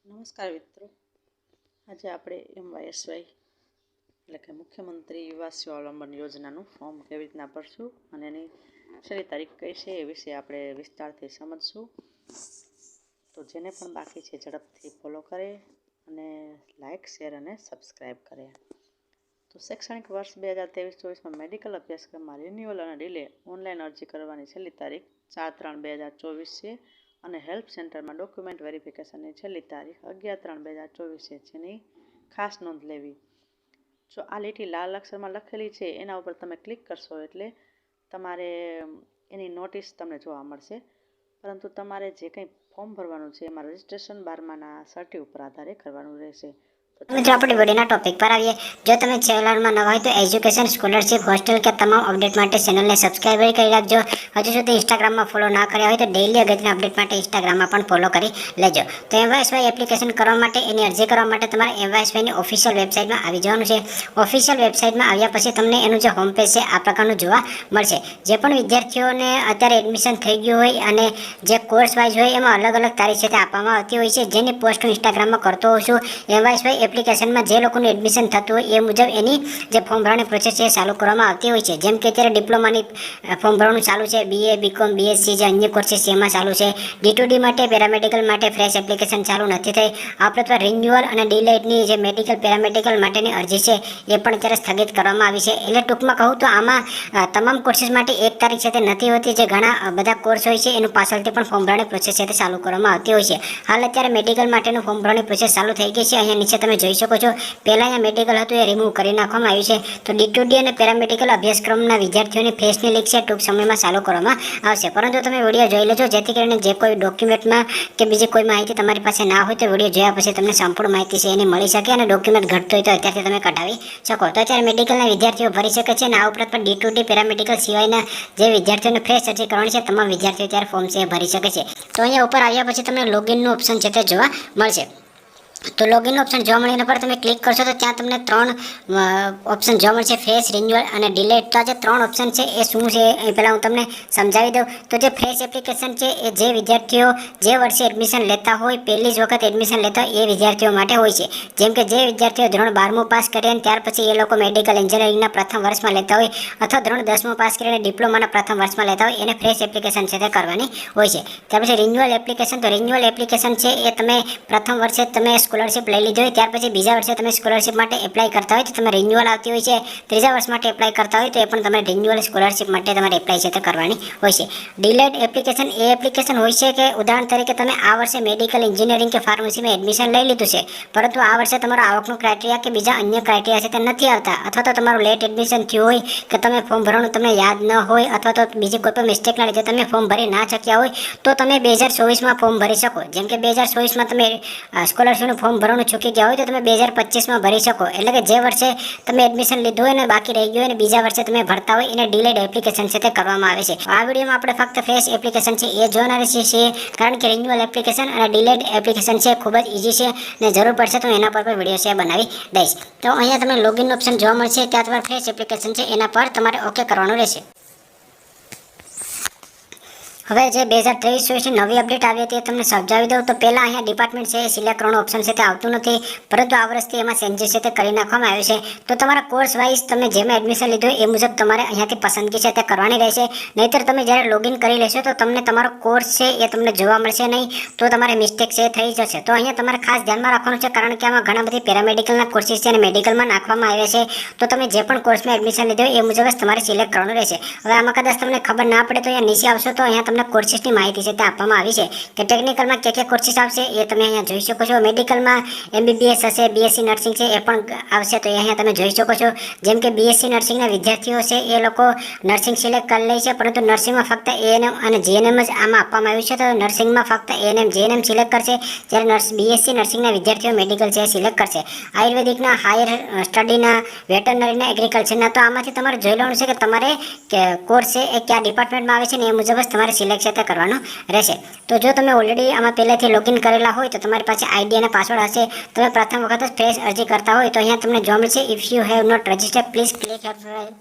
નમસ્કાર મિત્રો, આજે આપણે MYSY એટલે કે મુખ્યમંત્રી યુવા સ્વાવલંબન યોજનાનું ફોર્મ કેવી રીતના ભરશું અને એની છેલ્લી તારીખ કઈ છે એ વિશે આપણે વિસ્તારથી સમજશું. તો જેને પણ બાકી છે ઝડપથી ફોલો કરે અને લાઇક, શેર અને સબસ્ક્રાઈબ કરે. તો શૈક્ષણિક વર્ષ 2023-24માં મેડિકલ અભ્યાસક્રમમાં રિન્યુઅલ અને ડિલે ઓનલાઈન અરજી કરવાની છેલ્લી તારીખ 4/3/2024 છે અને હેલ્પ સેન્ટરમાં ડોક્યુમેન્ટ વેરિફિકેશનની છેલ્લી તારીખ 11/3/2024 છે, જેની ખાસ નોંધ લેવી. જો આ લીટી લાલ અક્ષરમાં લખેલી છે એના ઉપર તમે ક્લિક કરશો એટલે તમારે એની નોટિસ તમને જોવા મળશે, પરંતુ તમારે જે કંઈ ફોર્મ ભરવાનું છે એમાં રજિસ્ટ્રેશન 12માના સર્ટી ઉપર આધારે કરવાનું રહેશે. મિત્રો આપણે વિડીયોના ટોપિક પર આવીએ. જો તમે ચેનલમાં નવા હોય તો એજ્યુકેશન, સ્કોલરશિપ, હોસ્ટેલ કે તમામ અપડેટ માટે ચેનલને સબસ્ક્રાઇબ કરી રાખજો. હજુ સુધી ઇન્સ્ટાગ્રામમાં ફોલો ના કર્યા હોય તો ડેઇલી અગત્યના અપડેટ માટે ઇન્સ્ટાગ્રામમાં પણ ફોલો કરી લેજો. તો MYSY એપ્લિકેશન કરવા માટે એની અરજી કરવા માટે તમારે MYSYની ઓફિશિયલ વેબસાઇટમાં આવી જવાનું છે. ઓફિશિયલ વેબસાઇટમાં આવ્યા પછી તમને એનું જે હોમ પેજ છે આ પ્રકારનું જોવા મળશે. જે પણ વિદ્યાર્થીઓને અત્યારે એડમિશન થઈ ગયું હોય અને જે કોર્સ વાઇઝ હોય એમાં અલગ અલગ તારીખ છે તે આપવામાં આવતી હોય છે, જેની પોસ્ટ હું ઇન્સ્ટાગ્રામમાં કરતો હોઉં છું. MYSY એપ્લિકેશનમાં જે લોકોનું એડમિશન થતું હોય એ મુજબ એની જે ફોર્મ ભરવાની પ્રોસેસ છે એ ચાલુ કરવામાં આવતી હોય છે. જેમ કે અત્યારે ડિપ્લોમાની ફોર્મ ભરવાનું ચાલુ છે, BA, BCom, BSc જે અન્ય કોર્સીસ છે એમાં ચાલુ છે. D2D માટે, પેરામેડિકલ માટે ફ્રેશ એપ્લિકેશન ચાલુ નથી થઈ. આ પ્રકાર રિન્યુઅલ અને ડિલેટની જે મેડિકલ, પેરામેડિકલ માટેની અરજી છે એ પણ અત્યારે સ્થગિત કરવામાં આવી છે. એટલે ટૂંકમાં કહું તો આમાં તમામ કોર્સીસ માટે એક તારીખ છે તે નથી હોતી. જે ઘણા બધા કોર્સ હોય છે એનું પાછળથી પણ ફોર્મ ભરવાની પ્રોસેસ છે તે ચાલુ કરવામાં આવતી હોય છે. હાલ અત્યારે મેડિકલ માટેનું ફોર્મ ભરવાની પ્રોસેસ ચાલુ થઈ ગઈ છે. અહીંયા નીચે તમે જોઈ શકો છો. પહેલાં અહીંયા મેડિકલ હતું એ રિમૂવ કરી નાખવામાં આવ્યું છે. તો D2D અને પેરામેડિકલ અભ્યાસક્રમના વિદ્યાર્થીઓની ફેસની લીક છે ટૂંક સમયમાં ચાલુ કરવામાં આવશે. પરંતુ તમે વિડીયો જોઈ લેજો, જેથી કરીને જે કોઈ ડોક્યુમેન્ટમાં કે બીજી કોઈ માહિતી તમારી પાસે ના હોય તો વિડીયો જોયા પછી તમને સંપૂર્ણ માહિતી છે એની મળી શકે અને ડોક્યુમેન્ટ ઘટતો હોય તો અત્યારથી તમે કઢાવી શકો. તો અત્યારે મેડિકલના વિદ્યાર્થીઓ ભરી શકે છે અને આ ઉપરાંત પણ D2D પેરામેડિકલ સિવાયના જે વિદ્યાર્થીઓને ફ્રેશ અરજી કરવાની છે તમામ વિદ્યાર્થીઓ ત્યારે ફોર્મ છે ભરી શકે છે. તો અહીંયા ઉપર આવ્યા પછી તમને લોગિનનું ઓપ્શન છે તે જોવા મળશે. તો લોગિન ઓપ્શન જોવા મળે એના પર તમે ક્લિક કરશો તો ત્યાં તમને 3 ઓપ્શન જોવા મળશે: ફ્રેશ, રિન્યુઅલ અને ડિલેટ. તો આ જે 3 ઓપ્શન છે એ શું છે એ પહેલાં હું તમને સમજાવી દઉં. તો જે ફ્રેશ એપ્લિકેશન છે એ જે વિદ્યાર્થીઓ જે વર્ષે એડમિશન લેતા હોય, પહેલી જ વખત એડમિશન લેતા હોય એ વિદ્યાર્થીઓ માટે હોય છે. જેમ કે જે વિદ્યાર્થીઓ ધોરણ 12મું પાસ કરે અને ત્યાર પછી એ લોકો મેડિકલ એન્જિનિયરિંગના પ્રથમ વર્ષમાં લેતા હોય અથવા ધોરણ 10મું પાસ કરીને ડિપ્લોમાના પ્રથમ વર્ષમાં લેતા હોય એને ફ્રેશ એપ્લિકેશન છે તે કરવાની હોય છે. ત્યાર પછી રિન્યુઅલ એપ્લિકેશન. તો રિન્યુઅલ એપ્લિકેશન છે એ તમે પ્રથમ વર્ષે તમે સ્કોલરશિપ લઈ લીધી હોય ત્યાર પછી બીજા વર્ષે તમે સ્કોલરશિપ માટે એપ્લાય કરતા હોય તો તમે રિન્યુઅલ આવતી હોય છે. ત્રીજા વર્ષ માટે એપ્લાય કરતા હોય તો એ પણ તમે રિન્યુઅલ સ્કોલરશિપ માટે તમારે એપ્લાય છે તે કરવાની હોય છે. ડિલેડ એપ્લિકેશન એ એપ્લિકેશન હોય છે કે ઉદાહરણ તરીકે તમે આ વર્ષે મેડિકલ, એન્જિનિયરિંગ કે ફાર્મસીમાં એડમિશન લઈ લીધું છે, પરંતુ આ વર્ષે તમારો આવકનું ક્રાઇટેરિયા કે બીજા અન્ય ક્રાઇટેરિયા છે તે નથી આવતા, અથવા તો તમારું લેટ એડમિશન થયું હોય કે તમે ફોર્મ ભરવાનું તમને યાદ ન હોય અથવા તો બીજી કોઈ પણ મિસ્ટેકના લીધે તમે ફોર્મ ભરી ના શક્યા હોય તો તમે 2024માં ફોર્મ ભરી શકો. જેમ કે 2024માં તમે સ્કોલરશિપનું ફોર્મ ભરવાનું ચૂકી ગયા હોય તો તમે 2025માં ભરી શકો. એટલે કે જે વર્ષે તમે એડમિશન લીધું હોય ને બાકી રહી ગયું હોય ને બીજા વર્ષે તમે ભરતા હોય એને ડિલેડ એપ્લિકેશન છે તે કરવામાં આવે છે. આ વિડીયોમાં આપણે ફક્ત ફ્રેશ એપ્લિકેશન છે એ જોવાના છીએ, કારણ કે રિન્યુઅલ એપ્લિકેશન અને ડિલેડ એપ્લિકેશન છે ખૂબ જ ઇઝી છે ને જરૂર પડશે તો એના પર પણ વિડીયો છે બનાવી દઈશ. તો અહીંયા તમને લોગિન ઓપ્શન જોવા મળશે, ત્યાં તમારે ફ્રેશ એપ્લિકેશન છે એના પર તમારે ઓકે કરવાનું રહેશે. હવે જે 2023-24 નવી અપડેટ આવી હતી એ તમને સમજાવી દઉં. તો પહેલાં અહીંયા ડિપાર્ટમેન્ટ છે એ સિલેક્ટ કરવાનું ઓપ્શન છે તે આવતું નથી, પરંતુ આ વર્ષથી એમાં ચેન્જીસ છે તે કરી નાખવામાં આવ્યું છે. તો તમારા કોર્સ વાઇઝ તમે જેમાં એડમિશન લીધું હોય એ મુજબ તમારે અહીંયાથી પસંદગી છે તે કરવાની રહેશે. નહીંતર તમે જ્યારે લોગિન કરી લેશો તો તમને તમારો કોર્સ છે એ તમને જોવા મળશે નહીં, તો તમારે મિસ્ટેક છે થઈ જશે. તો અહીંયા તમારે ખાસ ધ્યાનમાં રાખવાનું છે, કારણ કે આમાં ઘણા બધી પેરામેડિકલના કોર્સીસ છે અને મેડિકલમાં નાખવામાં આવ્યા છે. તો તમે જે પણ કોર્સમાં એડમિશન લીધું હોય એ મુજબ જ તમારે સિલેક્ટ કરવાનું રહેશે. હવે આમાં કદાચ તમને ખબર ના પડે તો અહીંયા નીચે આવશો તો અહીંયા કોર્સીસની માહિતી છે તે આપવામાં આવી છે કે ટેકનિકલમાં કયા કોર્સીસ આવશે એ તમે અહીંયા જોઈ શકો છો. મેડિકલમાં MBBS હશે, BSc નર્સિંગ છે એ પણ આવશે, તો અહીંયા તમે જોઈ શકો છો. જેમ કે BSc નર્સિંગના વિદ્યાર્થીઓ છે એ લોકો નર્સિંગ સિલેક્ટ કરી લે છે, પરંતુ નર્સિંગમાં ફક્ત ANM અને GNM જ આમાં આપવામાં આવ્યું છે. તો નર્સિંગમાં ફક્ત ANM GNM સિલેક્ટ કરશે, જ્યારે BSc નર્સિંગના વિદ્યાર્થીઓ મેડિકલ છે એ સિલેક્ટ કરશે. આયુર્વેદિકના, હાયર સ્ટડીના, વેટરનરીના, એગ્રીકલ્ચરના, તો આમાંથી તમારે જોઈ લેવાનું છે કે તમારે કોર્સ છે એ કયા ડિપાર્ટમેન્ટમાં આવે છે ને એ મુજબ જ તમારે સિલેક્ટ છે તે કરવાનો રહેશે. તો જો તમે ઓલરેડી આમાં પહેલેથી લોગિન કરેલા હોય તો તમારી પાસે આઈડી અને પાસવર્ડ હશે. તમે પ્રથમ વખત જ ફ્રેશ અરજી કરતા હોય તો અહીંયા તમને જોવા મળશે if you have not registered please click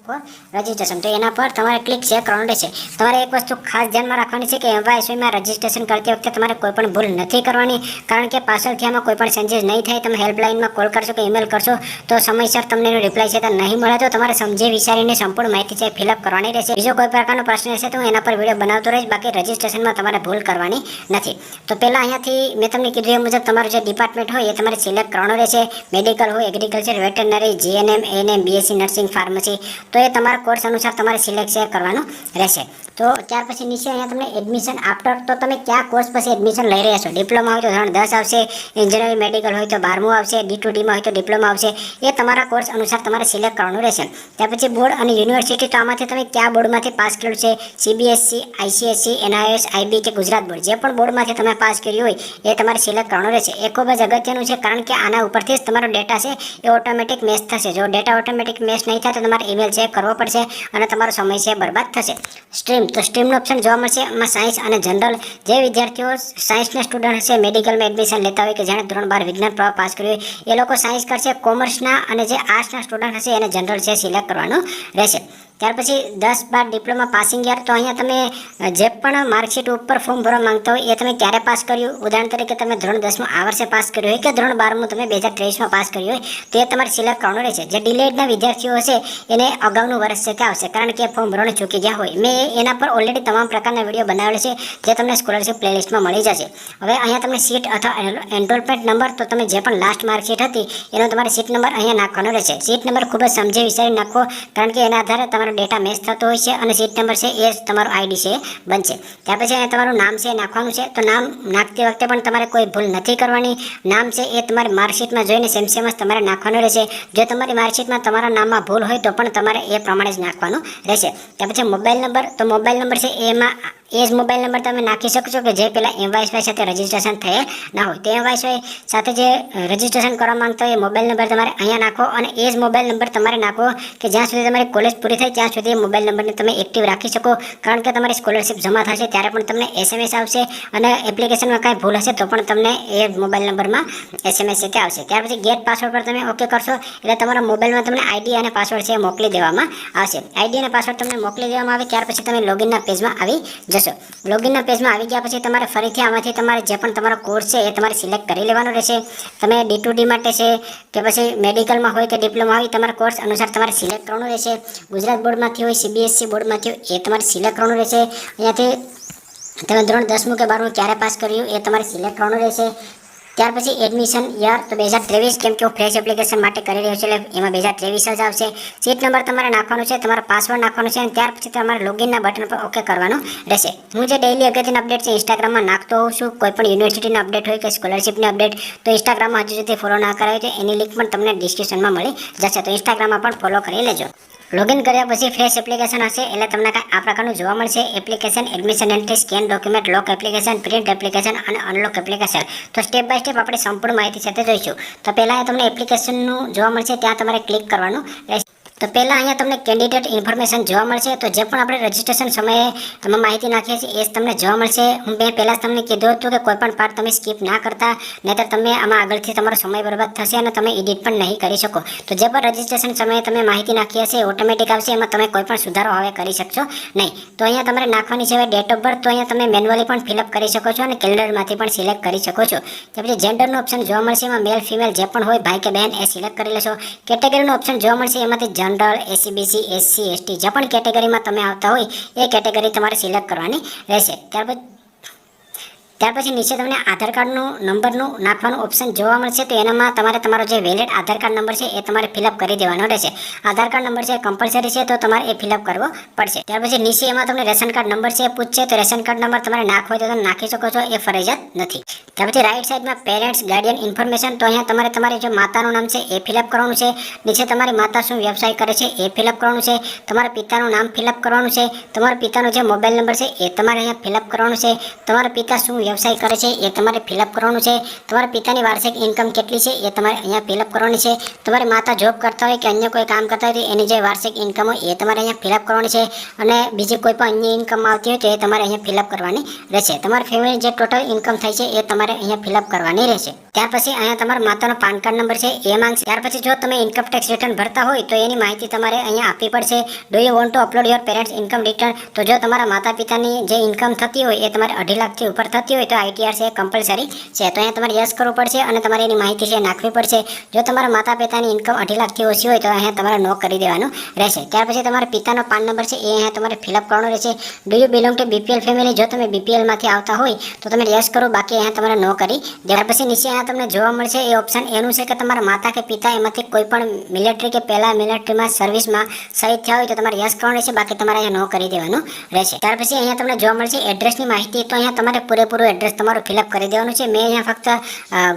for registration. તો એના પર તમારે ક્લિક શેર કરવાનું રહેશે. તમારે એક વસ્તુ ખાસ ધ્યાનમાં રાખવાની છે કે MYSYમાં રજિસ્ટ્રેશન કરતી વખતે તમારે કોઈ પણ ભૂલ નથી કરવાની, કારણ કે પાછળથી આમાં કોઈ પણ ચેન્જીસ નહીં થાય. તમે હેલ્પલાઇનમાં કોલ કરશો કે ઈમેલ કરશો તો સમયસર તમને એનો રિપ્લાય છે તે નહીં મળે. તો તમારે સમજી વિચારીને સંપૂર્ણ માહિતી છે ફિલઅપ કરવાની રહેશે. બીજો કોઈ પ્રકારનો પ્રશ્ન હશે તો હું એના પર વિડીયો બનાવતો રહીશ. બાકી રજિસ્ટ્રેશનમાં તમારે ભૂલ કરવાની નથી. તો પહેલાં અહીંયાથી મેં તમને કીધું એ મુજબ તમારું જે ડિપાર્ટમેન્ટ હોય એ તમારે સિલેક્ટ કરવાનું રહેશે. મેડિકલ હોય, agriculture, veterinary, GNM, ANM, BSc nursing, pharmacy, તો એ તમારા કોર્સ અનુસાર તમારે સિલેક્ટ શેર કરવાનું રહેશે. તો ત્યાર પછી નીચે અહીંયા તમને એડમિશન આફ્ટર, તો તમે કયા કોર્સ પછી એડમિશન લઈ રહ્યા છો. ડિપ્લોમા હોય તો ધોરણ 10 આવશે, એન્જિનિયરિંગ મેડિકલ હોય તો 12મું આવશે, D2Dમાં હોય તો ડિપ્લોમા આવશે. એ તમારા કોર્સ અનુસાર તમારે સિલેક્ટ કરવાનું રહેશે. ત્યાર પછી બોર્ડ અને યુનિવર્સિટી, તો આમાંથી તમે કયા બોર્ડમાંથી પાસ કર્યું છે, CBSE, ICSE, NIS, IB કે ગુજરાત બોર્ડ, જે પણ બોર્ડમાંથી તમે પાસ કર્યું હોય એ તમારે સિલેક્ટ કરવાનું રહેશે. એ ખૂબ જ અગત્યનું છે, કારણ કે આના ઉપરથી જ તમારો ડેટા છે એ ઓટોમેટિક મેચ થશે. જો ડેટા ઓટોમેટિક મેચ નહીં થાય તો તમારે ઈમેલ ચેક કરવો પડશે અને તમારો સમય છે બરબાદ થશે. સ્ટ્રીમ, તો સ્ટ્રીમનો ઓપ્શન જોવા મળશે એમાં સાયન્સ અને જનરલ. જે વિદ્યાર્થીઓ સાયન્સના સ્ટુડન્ટ હશે, મેડિકલમાં એડમિશન લેતા હોય કે જેણે ધોરણ 12 વિજ્ઞાન પ્રવાહ પાસ કર્યું હોય એ લોકો સાયન્સ કરશે. કોમર્સના અને જે આર્ટ્સના સ્ટુડન્ટ હશે એને જનરલ છે સિલેક્ટ કરવાનું રહેશે. ત્યાર પછી 10-12 ડિપ્લોમા પાસિંગ યર, તો અહીંયા તમે જે પણ માર્કશીટ ઉપર ફોર્મ ભરવા માંગતા હોય એ તમે ક્યારે પાસ કર્યું. ઉદાહરણ તરીકે તમે ધોરણ 10માં આ વર્ષે પાસ કર્યું હોય કે ધોરણ 12મું તમે 2023માં પાસ કર્યું હોય તો એ તમારે સિલેક્ટ કરવાનું રહેશે. જે ડિલેડના વિદ્યાર્થીઓ હશે એને અગાઉનું વર્ષ છે તે આવશે, કારણ કે ફોર્મ ભરવાનું ચૂકી ગયા હોય. મેં એના પર ઓલરેડી તમામ પ્રકારના વિડીયો બનાવેલા છે જે તમને સ્કોલરશિપ પ્લેલિસ્ટમાં મળી જશે. હવે અહીંયા તમને સીટ અથવા એનરોલમેન્ટ નંબર, તો તમે જે પણ લાસ્ટ માર્કશીટ હતી એનો તમારે સીટ નંબર અહીંયા નાખવાનો રહેશે. સીટ નંબર ખૂબ જ સમજી વિચારી નાખો, કારણ કે એના આધારે તમારો ડેટા મેચ થતો હોય છે અને સીટ નંબર છે એ તમારો આઈડી છે બનશે. ત્યાર પછી અહીંયા તમારું નામ છે નાખવાનું છે. તો નામ નાખતી વખતે પણ તમારે કોઈ ભૂલ નથી કરવાની. નામ છે એ તમારી માર્કશીટમાં જોઈને સેમ જ તમારે નાખવાનું રહેશે. જો તમારી માર્કશીટમાં તમારા નામમાં ભૂલ હોય તો પણ તમારે એ પ્રમાણે જ નાખવાનું રહેશે. ત્યાર પછી મોબાઈલ નંબર, તો મોબાઈલ નંબર છે એમાં એ જ મોબાઈલ નંબર તમે નાખી શકશો કે જે પહેલાં MYSY સાથે રજિસ્ટ્રેશન થયેલ ના હોય. તે MYSY સાથે જે રજિસ્ટ્રેશન કરવા માંગતા હોય એ મોબાઈલ નંબર તમારે અહીંયા નાખો અને એ જ મોબાઈલ નંબર તમારે નાખો કે જ્યાં સુધી તમારી કોલેજ પૂરી થાય ત્યાં સુધી એ મોબાઈલ નંબરને તમે એક્ટિવ રાખી શકો. કારણ કે તમારી સ્કોલરશિપ જમા થશે ત્યારે પણ તમને SMS આવશે અને એપ્લિકેશનમાં કાંઈ ભૂલ હશે તો પણ તમને એ મોબાઈલ નંબરમાં SMS છે તે આવશે. ત્યાર પછી ગેટ પાસવર્ડ પર તમે ઓકે કરશો એટલે તમારા મોબાઈલમાં તમને ID અને પાસવર્ડ છે એ મોકલી દેવામાં આવશે. ID અને પાસવર્ડ તમને મોકલી દેવામાં આવે ત્યાર પછી તમે લોગિનના પેજમાં આવી જશો. લોગિનના પેજમાં આવી ગયા પછી તમારે ફરીથી આમાંથી તમારે જે પણ તમારો કોર્સ છે એ તમારે સિલેક્ટ કરી લેવાનો રહેશે. તમે D2D માટે છે કે પછી મેડિકલમાં હોય કે ડિપ્લોમા હોય તમારા કોર્સ અનુસાર તમારે સિલેક્ટ કરવાનું રહેશે. ગુજરાત બોર્ડમાંથી હોય, CBSE બોર્ડમાંથી હોય એ તમારે સિલેક્ટ કરવાનું રહેશે. અહીંયાથી તમે ધોરણ 10મું કે 12મું ક્યારે પાસ કર્યું એ તમારે સિલેક્ટ કરવાનું રહેશે. ત્યાર પછી એડમિશન યર, તો 2023, કેમ કે હું ફ્રેશ એપ્લિકેશન માટે કરી રહ્યો છું એટલે એમાં 2023 જ આવશે. સીટ નંબર તમારે નાખવાનો છે, તમારો પાસવર્ડ નાખવાનો છે અને ત્યાર પછી તમારે લોગિનના બટન પર ઓકે કરવાનું રહેશે. હું જે ડેઇલી અગત્યના અપડેટ છે ઇન્સ્ટાગ્રામમાં નાખતો હોઉં છું. કોઈ પણ યુનિવર્સિટીનો અપડેટ હોય કે સ્કોલરશિપની અપડેટ, તો ઇન્સ્ટાગ્રામમાં હજુ સુધી ફોલો ના કરાય તો એની લિંક પણ તમને ડિસ્ક્રિપ્શનમાં મળી જશે. તો ઇન્સ્ટાગ્રામમાં પણ ફોલો કરી લેજો. લોગિન કર્યા પછી ફ્રેશ એપ્લિકેશન હશે એટલે તમને કાંઈ આ પ્રકારનું જોવા મળશે. Application, admission entry, scan document, lock application, print application અને અનલોક એપ્લિકેશન. તો સ્ટેપ બાય સ્ટેપ આપણે સંપૂર્ણ માહિતી સાથે જોઈશું. તો પહેલાં તમને એપ્લિકેશનનું જોવા મળશે ત્યાં તમારે ક્લિક કરવાનું રહેશે. તો પહેલાં અહીંયા તમને કેન્ડિડેટ ઇન્ફોર્મેશન જોવા મળશે. તો જે પણ આપણે રજિસ્ટ્રેશન સમયે એમાં માહિતી નાખીએ છીએ એ જ તમને જોવા મળશે. મેં પહેલાં તમને કીધું હતું કે કોઈ પણ પાર્ટ તમે સ્કીપ ના કરતા, નહીંતર તમે આમાં આગળથી તમારો સમય બરબાદ થશે અને તમે એડિટ પણ નહીં કરી શકો. તો જે પણ રજિસ્ટ્રેશન સમયે તમે માહિતી નાખી હશે ઓટોમેટિક આવશે, એમાં તમે કોઈ પણ સુધારો હવે કરી શકશો નહીં. તો અહીંયા તમારે નાખવાની છે ડેટ ઓફ બર્થ, તો અહીંયા તમે મેન્યુઅલી પણ ફિલઅપ કરી શકો છો અને કેલેન્ડરમાંથી પણ સિલેક્ટ કરી શકો છો. તો પછી જેન્ડરનો ઓપ્શન જોવા મળશે, એમાં મેલ ફિમેલ જે પણ હોય, ભાઈ કે બહેન, એ સિલેક્ટ કરી લેશો. કેટેગરીનો ઓપ્શન જોવા મળશે, એમાંથી general, SC, BC, SC, ST જે પણ કેટેગરીમાં તમે આવતા હોય એ કેટેગરી તમારે સિલેક્ટ કરવાની રહેશે. ત્યાર પછી નીચે તમને આધાર કાર્ડનું નંબરનું નાખવાનું ઓપ્શન જોવા મળશે. તો એનામાં તમારે તમારો જે વેલિડ આધાર કાર્ડ નંબર છે એ તમારે ફિલઅપ કરી દેવાનો રહેશે. આધાર કાર્ડ નંબર છે કમ્પલસરી છે તો તમારે એ ફિલઅપ કરવો પડશે. ત્યાર પછી નીચે એમાં તમને રેશન કાર્ડ નંબર છે પૂછશે, તો રેશન કાર્ડ નંબર તમારે નાખવો હોય તો તમે નાખી શકો છો, એ ફરજિયાત નથી. ત્યાર પછી રાઈટ સાઈડમાં પેરેન્ટ્સ ગાર્ડિયન ઇન્ફોર્મેશન, તો અહીંયા તમારે જે માતાનું નામ છે એ ફિલઅપ કરવાનું છે. નીચે તમારી માતા શું વ્યવસાય કરે છે એ ફિલઅપ કરવાનું છે. તમારા પિતાનું નામ ફિલઅપ કરવાનું છે. તમારા પિતાનો જે મોબાઈલ નંબર છે એ તમારે અહીંયા ફિલઅપ કરવાનું છે. તમારા પિતા શું વ્યવસાય કરે છે એ તમારે ફિલઅપ કરવાનું છે. તમારા પિતાની વાર્ષિક ઇન્કમ કેટલી છે એ તમારે અહીંયા ફિલઅપ કરવાની છે. તમારી માતા જોબ કરતા હોય કે અન્ય કોઈ કામ કરતા હોય તો એની જે વાર્ષિક ઇન્કમ હોય એ તમારે અહીંયા ફિલઅપ કરવાની છે. અને બીજી કોઈ પણ અન્ય ઇન્કમ આવતી હોય તો એ તમારે અહીંયા ફિલઅપ કરવાની રહેશે. તમારા ફેમિલી જે ટોટલ ઇન્કમ થાય છે એ તમારે અહીંયા ફિલઅપ કરવાની રહેશે. ત્યાર પછી અહીંયા તમારા માતાનો પાન કાર્ડ નંબર છે એ માંગશે. ત્યાર પછી જો તમે ઇન્કમ ટેક્સ રિટર્ન ભરતા હોય તો એની માહિતી તમારે અહીંયા આપવી પડશે. Do you want to upload your parents income return? તો જો તમારા માતા પિતાની જે ઇન્કમ થતી હોય એ તમારે 2.5 લાખથી ઉપર થતી હોય તો ITR છે કમ્પલસરી છે. તો અહીંયા તમારે યસ કરવું પડશે અને તમારે એની માહિતી છે નાખવી પડશે. જો તમારા માતા પિતાની ઇન્કમ 2.5 લાખથી ઓછી હોય તો અહીંયા તમારે નો કરી દેવાનું રહેશે. ત્યાર પછી તમારા પિતાનો પાન નંબર છે એ અહીંયા તમારે ફિલઅપ કરવાનો રહેશે. Do you belong to BPL family? જો તમે BPL માંથી આવતા હોય તો તમે યસ કરો, બાકી અહીંયા તમારે નો કરી દે. ત્યાર પછી નીચે અહીંયા તમને જોવા મળશે એ ઓપ્શન એનું છે કે તમારા માતા કે પિતા એમાંથી કોઈ પણ મિલિટરી કે પહેલા મિલિટરીમાં સર્વિસમાં શહીદ થયા હોય તો તમારે યસ કરવાનું રહેશે, બાકી તમારે અહીંયા નો કરી દેવાનું રહેશે. ત્યાર પછી અહીંયા તમને જોવા મળશે એડ્રેસની માહિતી. તો અહીંયા તમારે પૂરેપૂરું એડ્રેસ તમારું ફિલઅપ કરી દેવાનું છે. મેં અહીંયા ફક્ત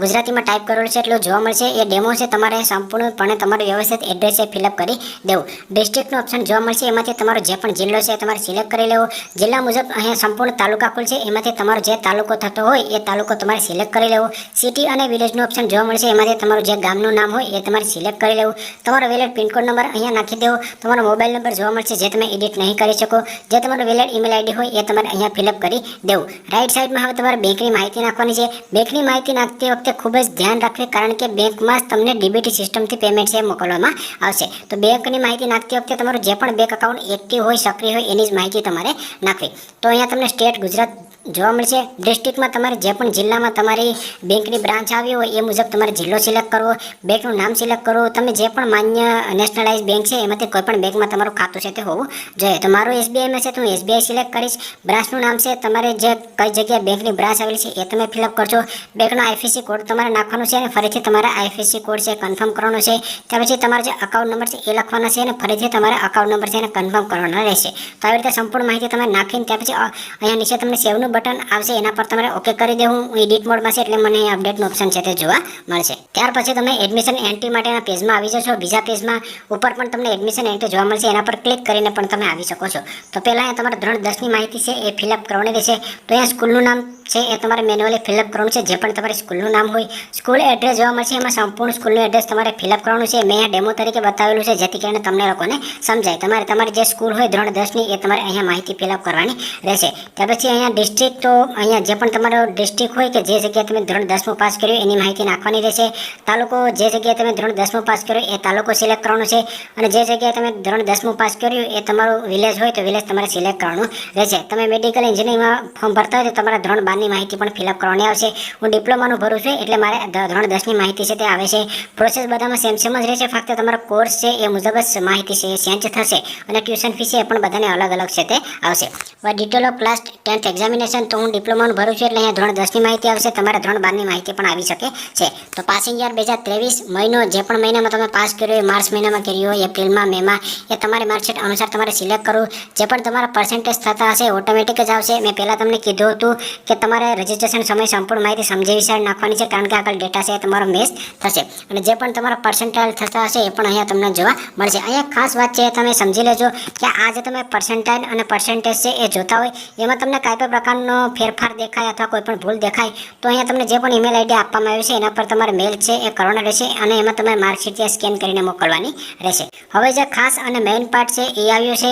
ગુજરાતીમાં ટાઈપ કરેલું છે એટલું જોવા મળશે. એ ડેમો છે, તમારે સંપૂર્ણપણે તમારું વ્યવસ્થિત એડ્રેસ છે ફિલઅપ કરી દેવું. ડિસ્ટ્રિક્ટનું ઓપ્શન જોવા મળશે, એમાંથી તમારો જે પણ જિલ્લો છે તમારે સિલેક્ટ કરી લેવો. જિલ્લા મુજબ અહીંયા સંપૂર્ણ તાલુકા કુલ છે, એમાંથી તમારો જે તાલુકો થતો હોય એ તાલુકો તમારે સિલેક્ટ કરી લેવો. સિટી અને વિલેજનું ઓપ્શન જોવા મળશે, એમાંથી તમારું જે ગામનું નામ હોય એ તમારે સિલેક્ટ કરી લેવું. તમારો વેલિડ પિનકોડ નંબર અહીંયા નાખી દેવો. તમારો મોબાઈલ નંબર જોવા મળશે જે તમે એડિટ નહીં કરી શકો. જે તમારો વેલિડ ઈમેલ આઈડી હોય એ તમારે અહીંયા ફિલઅપ કરી દેવું. રાઈટ સાઈડમાં હવે તમારે બેંકની માહિતી નાખવાની છે. બેંકની માહિતી નાખતી વખતે ખૂબ જ ધ્યાન રાખવી, કારણ કે બેંકમાં તમને DBT સિસ્ટમથી પેમેન્ટ છે મોકલવામાં આવશે. તો બેંકની માહિતી નાખતી વખતે તમારું જે પણ બેંક એકાઉન્ટ એક્ટિવ હોય, સક્રિય હોય એની જ માહિતી તમારે નાખવી. તો અહીંયા તમને સ્ટેટ ગુજરાત જોવા મળશે. ડિસ્ટ્રિક્ટમાં તમારે જે પણ જિલ્લામાં તમારી બેંકની બ્રાન્ચ આવી હોય એ મુજબ તમારે જિલ્લો સિલેક્ટ કરવો, બેંકનું નામ સિલેક્ટ કરવું. તમે જે પણ માન્ય નેશનલાઇઝ બેંક છે એમાંથી કોઈ પણ બેંકમાં તમારું ખાતું છે તે હોવું જોઈએ. તો મારું SBIમાં છે તો હું SBI સિલેક્ટ કરીશ. બ્રાન્ચનું નામ છે, તમારે જે કઈ જગ્યાએ બેંકની બ્રાન્ચ આવેલી છે એ તમે ફિલઅપ કરજો. બેંકનો IFSC કોડ તમારે નાખવાનો છે અને ફરીથી તમારે IFSC કોડ છે કન્ફર્મ કરવાનો છે. ત્યાર પછી તમારો જે અકાઉન્ટ નંબર છે એ લખવાનો છે અને ફરીથી તમારે અકાઉન્ટ નંબર છે એને કન્ફર્મ કરવાનો રહેશે. તો આવી રીતે સંપૂર્ણ માહિતી તમે નાખીને ત્યાર પછી અહીંયા નીચે તમને સેવનું બટન આવશે, એના પર તમારે ઓકે કરી દેવું. હું એડિટ મોડમાં છે એટલે મને અપડેટનું ઓપ્શન છે તે જોવા મળશે. ત્યાર પછી તમે એડમિશન એન્ટ્રી માટેના પેજમાં આવી જશો. બીજા પેજમાં ઉપર પણ તમને એડમિશન એન્ટ્રી જોવા મળશે, એના પર ક્લિક કરીને પણ તમે આવી શકો છો. તો પહેલાં અહીંયા તમારે ધોરણ 10ની માહિતી છે એ ફિલઅપ કરવાની રહેશે. તો અહીંયા સ્કૂલનું નામ છે એ તમારે મેન્યુઅલી ફિલઅપ કરવાનું છે, જે પણ તમારી સ્કૂલનું નામ હોય. સ્કૂલ એડ્રેસ જોવા મળશે, એમાં સંપૂર્ણ સ્કૂલનું એડ્રેસ તમારે ફિલઅપ કરવાનું છે. મેં અહીંયા ડેમો તરીકે બતાવેલું છે જેથી કરીને તમને લોકોને સમજાય. તમારી જે સ્કૂલ હોય ધોરણ 10ની એ તમારે અહીંયા માહિતી ફિલઅપ કરવાની રહેશે. ત્યાર પછી અહીંયા ડિસ્ટ્રિક્ટ, તો અહીંયા જે પણ તમારો ડિસ્ટ્રિક્ટ હોય કે જે જગ્યાએ તમે ધોરણ 10મું પાસ કર્યું એની માહિતી નાખવાની રહેશે. તાલુકો, જે જગ્યાએ તમે ધોરણ 10મું પાસ કર્યું એ તાલુકો સિલેક્ટ કરવાનો છે. અને જે જગ્યાએ તમે ધોરણ 10મું પાસ કર્યું એ તમારું વિલેજ હોય તો વિલેજ તમારે સિલેક્ટ કરવાનું રહેશે. તમે મેડિકલ એન્જિનિયરિંગમાં ફોર્મ ભરતા હોય તો તમારા ધોરણ 12ની માહિતી પણ ફિલઅપ કરવાની આવશે. હું ડિપ્લોમાનું ભરું છું એટલે મારે ધોરણ 10ની માહિતી છે તે આવે છે. પ્રોસેસ બધામાં સેમ જ રહેશે, ફક્ત તમારો કોર્સ છે એ મુજબ જ માહિતી છે એ ચેન્જ થશે અને ટ્યુશન ફી છે એ પણ બધાને અલગ અલગ છે તે આવશે. હવે detail of class 10th examination, તો હું ડિપ્લોમાનું ભરું છું એટલે અહીંયા ધોરણ 10ની માહિતી આવશે. તમારે ધોરણ 12ની માહિતી પણ આવી શકે છે. તો પાસિંગ યર 2023 મહિનો, જે પણ મહિનામાં તમે પાસ કર્યો હોય, માર્ચ મહિનામાં કર્યો હોય, એપ્રિલમાં, મેમાં, એ તમારી માર્કશીટ અનુસાર તમારે સિલેક્ટ કરવું. જે પણ તમારા પર્સન્ટેજ થતા હશે ઓટોમેટિક જ આવશે. મેં પહેલાં તમને કીધું હતું કે તમારે રજિસ્ટ્રેશન સમય સંપૂર્ણ માહિતી સમજી વિચાર નાખવાની છે, કારણ કે આગળ ડેટા છે એ તમારો મેચ થશે. અને જે પણ તમારા પર્સન્ટાઇલ થતા હશે એ પણ અહીંયા તમને જોવા મળશે. અહીંયા ખાસ વાત છે તમે સમજી લેજો કે આ જે તમે પર્સન્ટાઇલ અને પર્સન્ટેજ છે એ જોતા હોય એમાં તમને કાંઈ પણ પ્રકારનો ફેરફાર દેખાય અથવા કોઈ પણ ભૂલ દેખાય તો અહીંયા તમને જે પણ ઈમેલ આઈડી આપવામાં આવ્યું છે એના પર તમારે મેલ છે એ કરવાનો રહેશે અને એમાં તમે માર્કશીટ સ્કેન કરીને મોકલવાની રહેશે. હવે જે ખાસ અને મેઇન પાર્ટ છે એ આવ્યો છે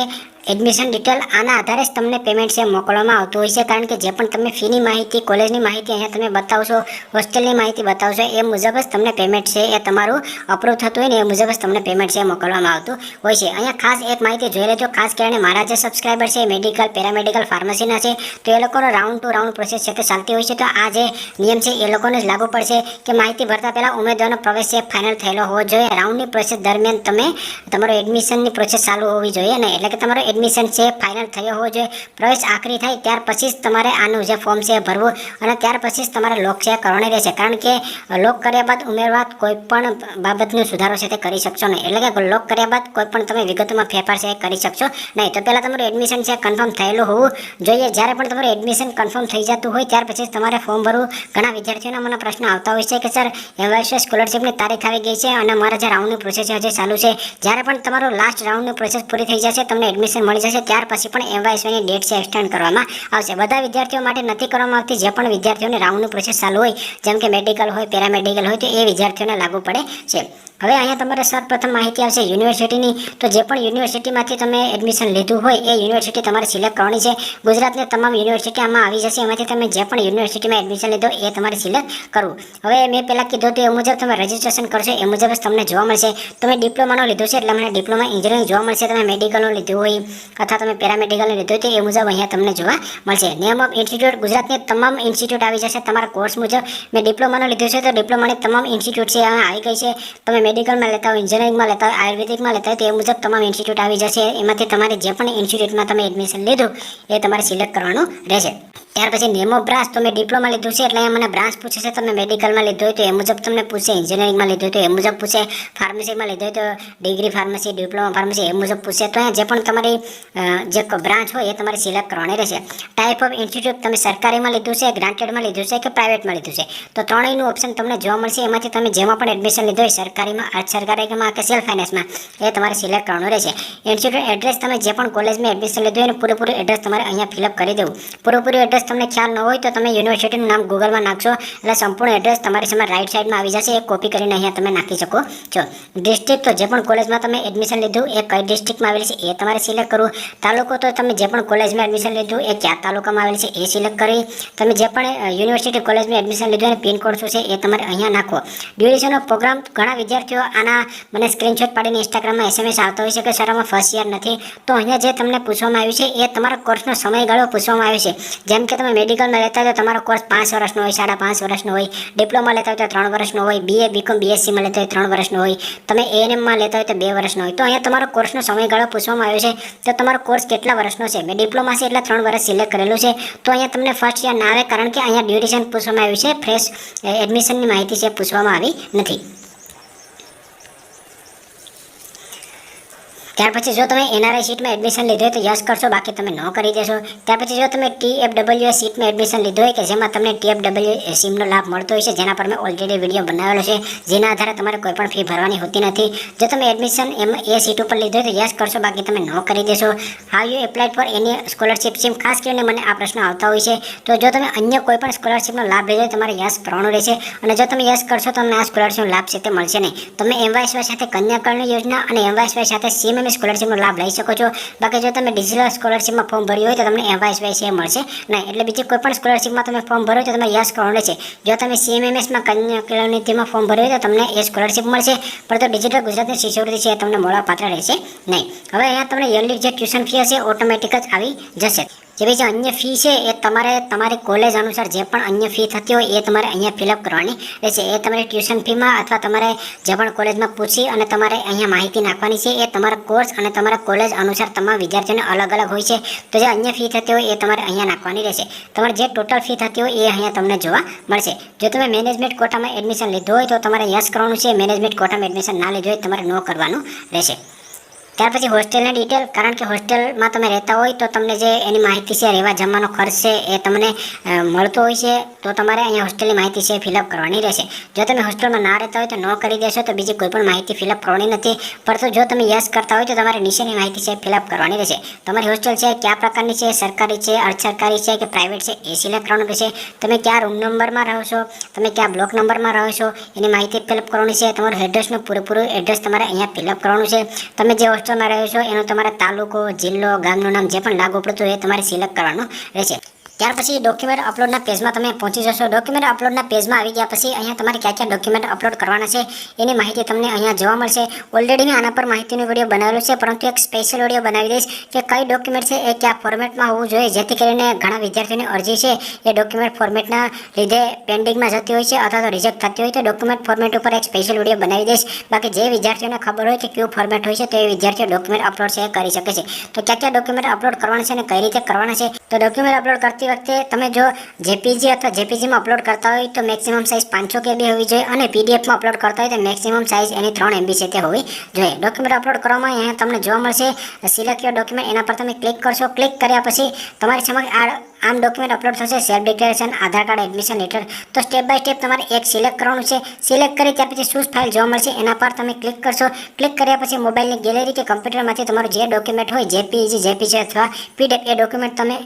એડમિશન ડિટેલ. આના આધારે જ તમને પેમેન્ટ છે મોકલવામાં આવતું હોય છે, કારણ કે જે પણ તમે ફીની માહિતી, કોલેજની માહિતી અહીંયા તમે બતાવશો, હોસ્ટેલની માહિતી બતાવશો, એ મુજબ જ તમને પેમેન્ટ છે એ તમારું અપ્રૂવ થતું હોય ને એ મુજબ જ તમને પેમેન્ટ છે મોકલવામાં આવતું હોય છે. અહીંયા ખાસ એક માહિતી જોઈ લેજો, ખાસ કરીને મારા જે સબસ્ક્રાઈબર છે મેડિકલ, પેરામેડિકલ, ફાર્મસીના છે તો એ લોકોનો રાઉન્ડ ટુ રાઉન્ડ પ્રોસેસ છે તે ચાલતી હોય છે. તો આ જે નિયમ છે એ લોકોને જ લાગુ પડશે કે માહિતી ભરતા પહેલાં ઉમેદવારનો પ્રવેશ છે ફાઇનલ થયેલો હોવો જોઈએ. રાઉન્ડની પ્રોસેસ દરમિયાન તમે તમારો એડમિશનની પ્રોસેસ ચાલુ હોવી જોઈએ ને, એટલે કે તમારો એડમિશન છે ફાઇનલ થયો હોવો જોઈએ. પ્રવેશ આખરી થાય ત્યાર પછી જ તમારે આનું જે ફોર્મ છે ભરવું અને ત્યાર પછી જ તમારે લોક છે કરવાની રહેશે, કારણ કે લોક કર્યા બાદ ઉમેરવા કોઈ પણ બાબતનો સુધારો છે તે કરી શકશો નહીં. એટલે કે લોક કર્યા બાદ કોઈ પણ તમે વિગતોમાં ફેરફાર છે કરી શકશો નહીં. તો પહેલાં તમારું એડમિશન છે કન્ફર્મ થયેલું હોવું જોઈએ. જ્યારે પણ તમારું એડમિશન કન્ફર્મ થઈ જતું હોય ત્યાર પછી તમારે ફોર્મ ભરવું. ઘણા વિદ્યાર્થીઓના મને પ્રશ્ન આવતા હોય છે કે સર એમવાયએસ સ્કોલરશિપની તારીખ આવી ગઈ છે અને મારા જે રાઉન્ડની પ્રોસેસ હજી ચાલુ છે. જ્યારે પણ તમારું લાસ્ટ રાઉન્ડની પ્રોસેસ પૂરી થઈ જશે તમને એડમિશન મળી જશે. ત્યાર પછી પણ MYSની ડેટ છે એક્સટેન્ડ કરવામાં આવશે. બધા વિદ્યાર્થીઓ માટે નથી કરવામાં આવતી. જે પણ વિદ્યાર્થીઓને રાઉન્ડનું પ્રોસેસ ચાલુ હોય, જેમ કે મેડિકલ હોય, પેરામેડિકલ હોય, તો એ વિદ્યાર્થીઓને લાગુ પડે છે. હવે અહીંયા તમારે સર્વપ્રથમ માહિતી આવશે યુનિવર્સિટીની. તો જે પણ યુનિવર્સિટીમાંથી તમે એડમિશન લીધું હોય એ યુનિવર્સિટી તમારે સિલેક્ટ કરવાની છે. ગુજરાતની તમામ યુનિવર્સિટી આમાં આવી જશે. એમાંથી તમે જે પણ યુનિવર્સિટીમાં એડમિશન લીધો એ તમારે સિલેક્ટ કરવું. હવે મેં પહેલાં કીધું તો એ મુજબ તમે રજિસ્ટ્રેશન કરશો એ મુજબ જ તમને જોવા મળશે. તમે ડિપ્લોમાનો લીધો છે એટલે મને ડિપ્લોમા એન્જિનિયરિંગ જોવા મળશે. તમે મેડિકલનો લીધું હોય અથવા તમે પેરામેડિકલનો લીધો હોય તો એ મુજબ અહીંયા તમને જોવા મળશે. નેમ ઓફ ઇન્સ્ટિટ્યૂટ ગુજરાતની તમામ ઇન્સ્ટિટ્યૂટ આવી જશે તમારા કોર્સ મુજબ. મેં ડિપ્લોમાનો લીધું છે તો ડિપ્લોમાની તમામ ઇન્સ્ટિટ્યૂટ છે અહીંયા આવી ગઈ છે. તમે મેડિકલમાં લેતા હોય, એન્જિનિયરિંગમાં લેતા હોય, આયુર્વેદિકમાં લેતા હોય તો એ મુજબ તમામ ઇન્સ્ટિટ્યૂટ આવી જશે. એમાંથી તમારે જે પણ ઇન્સ્ટિટ્યૂટમાં તમે એડમિશન લીધું એ તમારે સિલેક્ટ કરવાનું રહેશે. ત્યાર પછી નેમ ઓફ બ્રાન્ચ. તો મેં ડિપ્લોમા લીધું છે એટલે અહીંયા મને બ્રાન્ચ પૂછે છે. તમે મેડિકલમાં લીધું હોય તો એ મુજબ તમને પૂછે, એન્જિનિયરિંગમાં લીધું હોય તો એ મુજબ પૂછે, ફાર્મસીમાં લીધું હોય તો ડિગ્રી ફાર્મસી, ડિપ્લોમા ફાર્મસી એ મુજબ પૂછે. તો અહીંયા જે પણ તમારી જે બ્રાન્ચ હોય એ તમારે સિલેક્ટ કરવાની રહેશે. Type of institute. તમે સરકારીમાં લીધું છે, ગ્રાન્ટેડમાં લીધું છે કે પ્રાઇવેટમાં લીધું છે તો ત્રણેયનું ઓપ્શન તમને જોવા મળશે. એમાંથી તમે જેમાં પણ એડમિશન લીધું હોય, સરકારીમાં, અર્ધ સરકારીમાં કે સેલ્ફ ફાઇનાન્સમાં, એ તમારે સિલેક્ટ કરવાનું રહેશે. Institute address. તમે જે પણ કોલેજમાં એડમિશન લીધું હોય એનું પૂરેપૂરું એડ્રેસ તમારે અહીંયા ફિલઅપ કરી દેવું. પૂરેપૂરું એડ્રેસ તમને ખ્યાલ ન હોય તો તમે યુનિવર્સિટીનું નામ ગૂગલમાં નાખશો એટલે સંપૂર્ણ એડ્રેસ તમારી સામે રાઈટ સાઈડમાં આવી જશે. એ કોપી કરીને અહીંયા તમે નાખી શકો છો. ડિસ્ટ્રિક્ટ. તો જે પણ કોલેજમાં તમે એડમિશન લીધું એ કઈ ડિસ્ટ્રિક્ટમાં આવેલી છે એ તમારે સિલેક્ટ કરવું. તાલુકો. તો તમે જે પણ કોલેજમાં એડમિશન લીધું એ કયા તાલુકામાં આવેલી છે એ સિલેક્ટ કરી. તમે જે પણ યુનિવર્સિટી કોલેજમાં એડમિશન લીધું અને પિનકોડ શું છે એ તમારે અહીંયા નાખો. Duration of program. ઘણા વિદ્યાર્થીઓ આના મને સ્ક્રીનશોટ પાડીને ઇન્સ્ટાગ્રામમાં SMS આવતો હોય છે કે સર આમાં ફર્સ્ટ યર નથી. તો અહીંયા જે તમને પૂછવામાં આવ્યું છે એ તમારા કોર્સનો સમયગાળો પૂછવામાં આવ્યો છે. જેમ કે તમે મેડિકલમાં લેતા હોય તો તમારો કોર્સ 5 વર્ષનો હોય, 5.5 વર્ષનો હોય. ડિપ્લોમા લેતા હોય તો 3 વર્ષનો હોય. BA, BCom, BScમાં લેતા હોય 3 વર્ષનો હોય. તમે ANMમાં લેતા હોય તો 2 વર્ષનો હોય. તો અહીંયા તમારો કોર્સનો સમયગાળો પૂછવામાં આવ્યો છે. તો તમારો કોર્સ કેટલા વર્ષનો છે? મેં ડિપ્લોમા છે એટલે 3 વર્ષ સિલેક્ટ કરેલું છે. તો અહીંયા તમને ફર્સ્ટ યર ના આવે કારણ કે અહીંયા ડ્યુરેશન પૂછવામાં આવ્યું છે. ફ્રેશ એડમિશનની માહિતી છે પૂછવામાં આવી નથી. ત્યાર પછી જો તમે NRI સીટમાં એડમિશન લીધું હોય તો યસ કરશો, બાકી તમે ન કરી દેશો. ત્યાર પછી જો તમે TFWS સીટમાં એડમિશન લીધું હોય કે જેમાં તમને TFWS સીમનો લાભ મળતો હોય છે, જેના પર મેં ઓલરેડી વિડીયો બનાવેલો છે, જેના આધારે તમારે કોઈ પણ ફી ભરવાની હોતી નથી. જો તમે એડમિશન એ સીટ ઉપર લીધું હોય તો યસ કરશો, બાકી તમે ન કરી દેશો. How you applied for any scholarship scheme. ખાસ કરીને મને આ પ્રશ્ન આવતા હોય છે. તો જો તમે અન્ય કોઈ પણ સ્કોલરશિપનો લાભ લીધો હોય તમારે યસ કરવાનું રહેશે. અને જો તમે યસ કરશો તો તમને આ સ્કોલરશિપનો લાભ છે તે મળશે નહીં. તમે MYSY સાથે કન્યા કલ્યાણ યોજના અને MYSY સાથે CMM સ્કોલરશિપનો લાભ લઈ શકો છો. બાકી જો તમે ડિજિટલ સ્કોલરશિપમાં ફોર્મ ભર્યું હોય તો તમને MYSY મળશે નહીં. એટલે બીજી કોઈ પણ સ્કોલરશિપમાં તમે ફોર્મ ભરો તો તમે યસ કરવાનું રહેશે. જો તમે CMMSમાં કન્યા કલ્યાણ નિધિમાં ફોર્મ ભર્યું હોય તો તમને એ સ્કોલરશિપ મળશે, પરંતુ ડિજિટલ ગુજરાતની શિષ્યવૃત્તિ છે એ તમને મળવાપાત્ર રહેશે નહીં. હવે અહીંયા તમને યરલી જે ટ્યુશન ફી હશે ઓટોમેટિક જ આવી જશે. જે બીજી અન્ય ફી છે એ તમારે તમારી કોલેજ અનુસાર જે પણ અન્ય ફી થતી હોય એ તમારે અહીંયા ફિલઅપ કરવાની રહેશે. એ તમારી ટ્યુશન ફીમાં અથવા તમારે જે પણ કોલેજમાં પૂછી અને તમારે અહીંયા માહિતી નાખવાની છે. એ તમારા કોર્સ અને તમારા કોલેજ અનુસાર તમામ વિદ્યાર્થીઓને અલગ અલગ હોય છે. તો જે અન્ય ફી થતી હોય એ તમારે અહીંયા નાખવાની રહેશે. તમારે જે ટોટલ ફી થતી હોય એ અહીંયા તમને જોવા મળશે. જો તમે મેનેજમેન્ટ કોટામાં એડમિશન લીધું હોય તો તમારે યસ કરવાનું છે. મેનેજમેન્ટ કોટામાં એડમિશન ના લીધું હોય તમારે નો કરવાનું રહેશે. ત્યાર પછી હોસ્ટેલની ડિટેલ. કારણ કે હોસ્ટેલમાં તમે રહેતા હોય તો તમને જે એની માહિતી છે, રહેવા જમવાનો ખર્ચ છે એ તમને મળતો હોય છે. તો તમારે અહીંયા હોસ્ટેલની માહિતી છે ફિલઅપ કરવાની રહેશે. જો તમે હોસ્ટેલમાં ના રહેતા હોય તો ન કરી દેશો, તો બીજી કોઈ પણ માહિતી ફિલઅપ કરવાની નથી. પરંતુ જો તમે યસ કરતા હોય તો તમારે નીચેની માહિતી છે ફિલઅપ કરવાની રહેશે. તમારી હોસ્ટેલ છે કયા પ્રકારની છે, સરકારી છે, અર્ધ સરકારી છે કે પ્રાઇવેટ છે એ સિલેક્ટ કરવાનું રહેશે. તમે કયા રૂમ નંબરમાં રહો છો, તમે કયા બ્લોક નંબરમાં રહો છો એની માહિતી ફિલઅપ કરવાની છે. તમારું એડ્રેસનું પૂરેપૂરું એડ્રેસ તમારે અહીંયા ફિલઅપ કરવાનું છે. તમે જે હોસ્ટેલમાં રહ્યો છો એનો તમારે તાલુકો, જિલ્લો, ગામનું નામ જે પણ લાગુ પડતું એ તમારે સિલેક્ટ કરવાનું રહેશે. ત્યાર પછી ડોક્યુમેન્ટ અપલોડના પેજમાં તમે પહોંચી જશો. ડોક્યુમેન્ટ અપલોડના પેજમાં આવી ગયા પછી અહીંયા તમારે કયા કયા ડોક્યુમેન્ટ અપલોડ કરવાના છે એની માહિતી તમને અહીંયા જોવા મળશે. ઓલરેડી મેં આના પર માહિતીનો વિડીયો બનાવેલો છે, પરંતુ એક સ્પેશિયલ વિડીયો બનાવી દઈશ કે કઈ ડોક્યુમેન્ટ છે એ કયા ફોર્મેટમાં હોવું જોઈએ, જેથી કરીને ઘણા વિદ્યાર્થીઓની અરજી છે એ ડોક્યુમેન્ટ ફોર્મેટના લીધે પેન્ડિંગમાં જતી હોય છે અથવા તો રિજેક્ટ થતી હોય તો ડોક્યુમેન્ટ ફોર્મેટ ઉપર એક સ્પેશિયલ વિડીયો બનાવી દઈશ. બાકી જે વિદ્યાર્થીઓને ખબર હોય કે કયું ફોર્મેટ હોય છે તો એ વિદ્યાર્થીઓ ડોક્યુમેન્ટ અપલોડ છે એ કરી શકે છે. તો કયા કયા ડોક્યુમેન્ટ અપલોડ કરવાના છે અને કઈ રીતે કરવાના છે. તો ડોક્યુમેન્ટ અપલોડ કરતી વખતે તમે જો JPG અથવા JPGમાં અપલોડ કરતા હોય તો મેક્સિમમ સાઇઝ 500 KB હોવી જોઈએ અને PDFમાં અપલોડ કરતા હોય તો મેક્સિમમ સાઇઝ એની 3 MB છે તે હોવી જોઈએ. ડોક્યુમેન્ટ અપલોડ કરવામાં અહીંયા તમને જોવા મળશે સિલેક્ટ યોર ડોક્યુમેન્ટ. એના પર તમે ક્લિક કરશો. ક્લિક કર્યા પછી તમારી સમક્ષ આ આમ ડોક્યુમેન્ટ અપલોડ થશે, સેલ્ફ ડિક્લેરેશન, આધાર કાર્ડ, એડમિશન લેટર. તો સ્ટેપ બાય સ્ટેપ તમારે એક સિલેક્ટ કરવાનું છે. સિલેક્ટ કરી ત્યાર પછી શું ફાઇલ જોવા મળશે એના પર તમે ક્લિક કરશો. ક્લિક કર્યા પછી મોબાઈલની ગેલેરી કે કમ્પ્યુટરમાંથી તમારું જે ડોક્યુમેન્ટ હોય, જેપીઈજી, જેપીજી અથવા પીડીએફ, એ ડોક્યુમેન્ટ તમે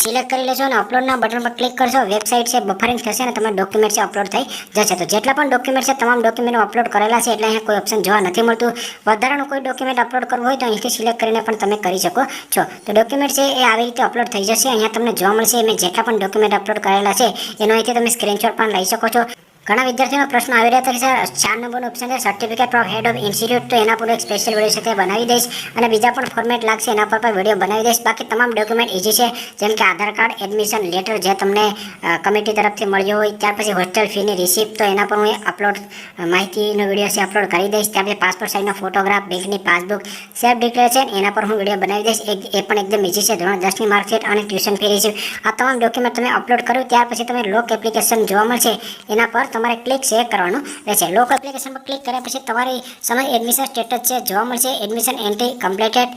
સિલેક્ટ કરી લેશો અને અપલોડના બટન પર ક્લિક કરશો. વેબસાઇટ છે બફરિંગ થશે અને તમારા ડોક્યુમેન્ટ છે અપલોડ થઈ જશે. તો જેટલા પણ ડોક્યુમેન્ટ છે તમામ ડોક્યુમેન્ટ અપલોડ કરેલા છે એટલે અહીંયા કોઈ ઓપ્શન જોવા નથી મળતું. વધારાનું કોઈ ડોક્યુમેન્ટ અપલોડ કરવું હોય તો અહીંથી સિલેક્ટ કરીને પણ તમે કરી શકો છો. તો ડોક્યુમેન્ટ છે એ આવી રીતે અપલોડ થઈ જશે. અહીંયા તમને જોવા મળશે મેં જેટલા પણ ડોક્યુમેન્ટ અપલોડ કરેલા છે એનો અહીંથી તમે સ્ક્રીનશોટ પણ લઈ શકો છો. ઘણા વિદ્યાર્થીઓનો પ્રશ્ન આવી રહ્યા હતા કે સર 4 નંબરનો ઓપ્શન છે certificate of head of institute, તો એના પર એક સ્પેશિયલ વિડીયો સાથે બનાવી દઈશ અને બીજા પણ ફોર્મેટ લાગશે એના પર પણ વિડીયો બનાવી દઈશ. બાકી તમામ ડોક્યુમેન્ટ ઇઝી છે, જેમ કે આધાર કાર્ડ, એડમિશન લેટર જે તમને કમિટી તરફથી મળ્યો હોય, ત્યાર પછી હોસ્ટેલ ફીની રિસિપ્ટ, તો એના પર હું અપલોડ માહિતીનો વિડીયો છે અપલોડ કરી દઈશ. ત્યાર પછી પાસપોર્ટ સાઇઝનો ફોટોગ્રાફ, બેંકની પાસબુક, સેલ્ફ ડિક્લેરેશન, એના પર હું વિડીયો બનાવી દઈશ. એ પણ એકદમ ઇઝી છે. ધોરણ 10ની માર્કશીટ અને ટ્યુશન ફી રિસિપ્ટ, આ તમામ ડોક્યુમેન્ટ તમે અપલોડ કરો ત્યાર પછી તમે લોક એપ્લિકેશન જોવા મળશે એના પર તમારે ક્લિક શેર કરવાનું રહેશે. લોક એપ્લિકેશન પર ક્લિક કર્યા પછી તમારી સમય એડમિશન સ્ટેટસ છે જોવા મળશે. Admission entry completed,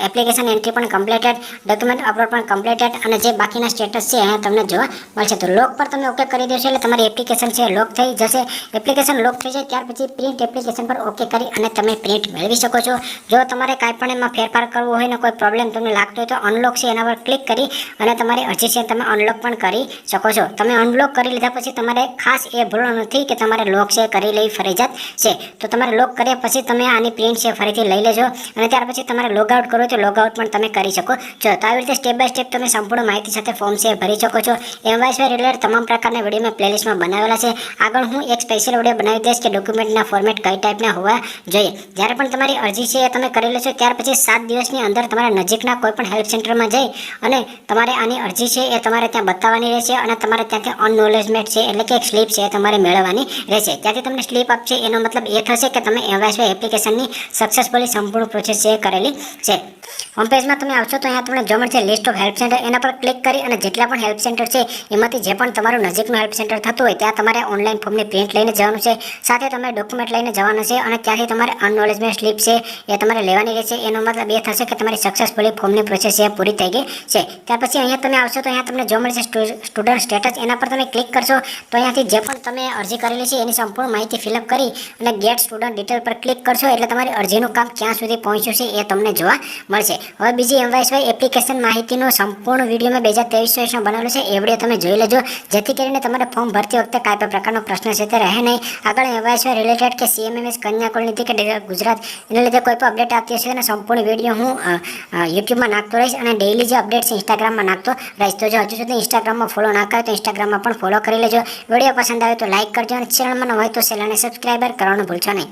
application entry પણ કમ્પ્લીટેડ, ડોક્યુમેન્ટ અપલોડ પણ કમ્પ્લીટેડ અને જે બાકીના સ્ટેટસ છે અહીંયા તમને જોવા મળશે. તો લોક પર તમે ઓકે કરી દેશો એટલે તમારી એપ્લિકેશન છે લોક થઈ જશે. એપ્લિકેશન લોક થઈ જાય ત્યાર પછી પ્રિન્ટ એપ્લિકેશન પર ઓકે કરી અને તમે પ્રિન્ટ મેળવી શકો છો. જો તમારે કાંઈ પણ એમાં ફેરફાર કરવો હોય ને કોઈ પ્રોબ્લેમ તમને લાગતો હોય તો અનલોક છે એના પર ક્લિક કરી અને તમારી અરજી છે તમે અનલોક પણ કરી શકો છો. તમે અનલોક કરી લીધા પછી તમારે ખાસ એ ભૂલવાનું નથી કે તમારે લોક છે કરી લેવી ફરજિયાત છે. તો તમારે લોક કર્યા પછી તમે આની પ્રિન્ટ છે ફરીથી લઈ લેજો અને ત્યાર પછી તમારે લોગ આઉટ કરવું તો લોગ આઉટ પણ તમે કરી શકો છો. તો આવી રીતે સ્ટેપ બાય સ્ટેપ તમે સંપૂર્ણ માહિતી સાથે ફોર્મ છે ભરી શકો છો. એમવાયએસવાય રિલેટેડ તમામ પ્રકારના વિડીયો મેં પ્લેલિસ્ટમાં બનાવેલા છે. આગળ હું એક સ્પેશિયલ વિડીયો બનાવી દઈશ કે ડોક્યુમેન્ટના ફોર્મેટ કઈ ટાઈપના હોવા જોઈએ. જ્યારે પણ તમારી અરજી છે એ તમે કરી લેશો ત્યાર પછી 7 દિવસની અંદર તમારા નજીકના કોઈ પણ હેલ્પ સેન્ટરમાં જઈ અને તમારે આની અરજી છે એ તમારે ત્યાં બતાવવાની રહેશે અને તમારે ત્યાંથી અનનોલેજમેન્ટ છે એટલે કે એક સ્લીપ છે એ તમારે મેળવવાની રહેશે. ત્યાંથી તમને સ્લીપ આપશે એનો મતલબ એ થશે કે તમે એમવાયએસવાય એપ્લિકેશનની સક્સેસફુલી સંપૂર્ણ પ્રોસેસ છે કરેલી છે. હોમ પેજમાં તમે આવશો તો અહીંયા તમને જોવા મળશે લિસ્ટ ઓફ હેલ્પ સેન્ટર, એના પર ક્લિક કરી અને જેટલા પણ હેલ્પ સેન્ટર છે એમાંથી જે પણ તમારું નજીકનું હેલ્પ સેન્ટર થતું હોય ત્યાં તમારે ઓનલાઈન ફોર્મની પ્રિન્ટ લઈને જવાનું છે. સાથે તમારે ડોક્યુમેન્ટ લઈને જવાનું છે અને ત્યાંથી તમારે અનનોલેજમેન્ટ સ્લીપ છે એ તમારે લેવાની રહેશે. એનો મતલબ એ થશે કે તમારી સક્સેસફુલી ફોર્મની પ્રોસેસ છે પૂરી થઈ ગઈ છે. ત્યાર પછી અહીંયા તમે આવશો તો અહીંયા તમને જોવા મળશે સ્ટુડન્ટ સ્ટેટસ, એના પર તમે ક્લિક કરશો તો અહીંયાથી જે પણ તમે અરજી કરેલી છે એની સંપૂર્ણ માહિતી ફિલઅપ કરી અને ગેટ સ્ટુડન્ટ ડિટેલ પર ક્લિક કરશો એટલે તમારી અરજીનું કામ ક્યાં સુધી પહોંચ્યું છે એ તમને જોવા મળશે. હવે બીજી એમવાયએસવાય એપ્લિકેશન માહિતીનો સંપૂર્ણ વિડીયો મેં 2023-24 બનાવેલો છે. એ વિડીયો તમે જોઈ લેજો જેથી કરીને તમારે ફોર્મ ભરતી વખતે કાંઈ પણ પ્રકારનો પ્રશ્ન છે તે રહે નહીં. આગળ એમવાયએસવાય રિલેટેડ કે સીએમએમએસ, કન્યા કુલનીતિ કે ગુજરાત એના લીધે કોઈ પણ અપડેટ આવતી હશે અને સંપૂર્ણ વિડીયો હું યુટ્યુબમાં નાખતો રહીશ અને ડેઇલી જે અપડેટ્સ ઇન્સ્ટાગ્રામમાં નાખતો રહીશ. તો જો હજુ સુધી ઇન્સ્ટાગ્રામમાં ફોલો ના કરે તો ઇન્સ્ટાગ્રામમાં પણ ફોલો કરી લેજો. વિડીયો પસંદ આવે તો લાઇક કરજો અને ચેનલમાં ન હોય તો ચેનલને સબસ્ક્રાઈબર કરવાનું ભૂલશો નહીં.